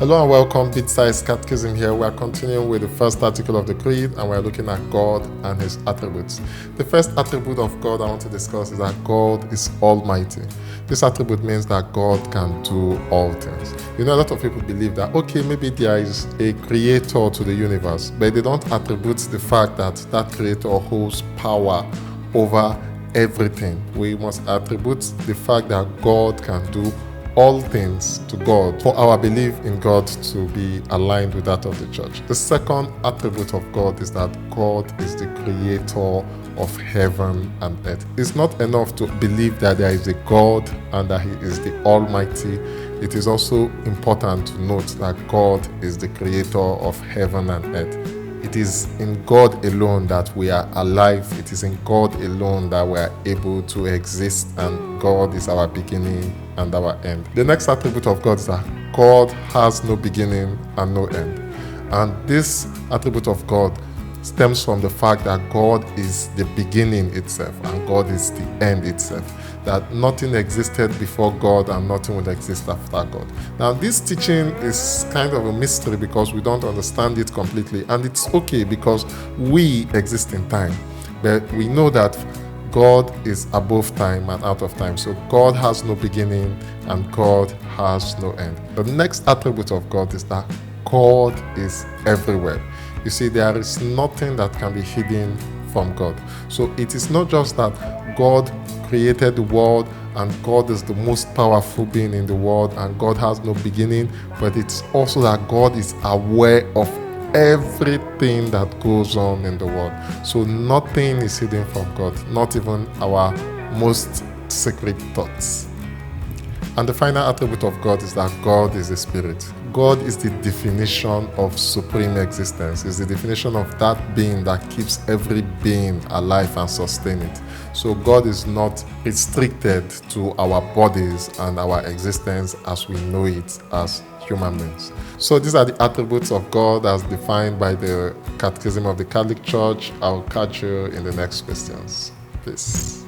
Hello and welcome, Bit-sized Catechism here. We are continuing with the first article of the Creed and we are looking at God and His attributes. The first attribute of God I want to discuss is that God is almighty. This attribute means that God can do all things. You know, a lot of people believe that, okay, maybe there is a creator to the universe, but they don't attribute the fact that that creator holds power over everything. We must attribute the fact that God can do all things to God for our belief in God to be aligned with that of the church. The second attribute of God is that God is the creator of heaven and earth. It's not enough to believe that there is a God and that He is the Almighty. It is also important to note that God is the creator of heaven and earth. It is in God alone that we are alive. It is in God alone that we are able to exist, and God is our beginning and our end. The next attribute of God is that God has no beginning and no end. And this attribute of God stems from the fact that God is the beginning itself and God is the end itself. That nothing existed before God and nothing will exist after God. Now, this teaching is kind of a mystery because we don't understand it completely, and it's okay because we exist in time, but we know that God is above time and out of time. So God has no beginning and God has no end. The next attribute of God is that God is everywhere. You see, there is nothing that can be hidden from God. So it is not just that God created the world and God is the most powerful being in the world and God has no beginning, but it's also that God is aware of everything that goes on in the world. So nothing is hidden from God, not even our most secret thoughts. And the final attribute of God is that God is a spirit. God is the definition of supreme existence. It's the definition of that being that keeps every being alive and sustain it. So God is not restricted to our bodies and our existence as we know it as human beings. So these are the attributes of God as defined by the Catechism of the Catholic Church. I'll catch you in the next questions. Peace.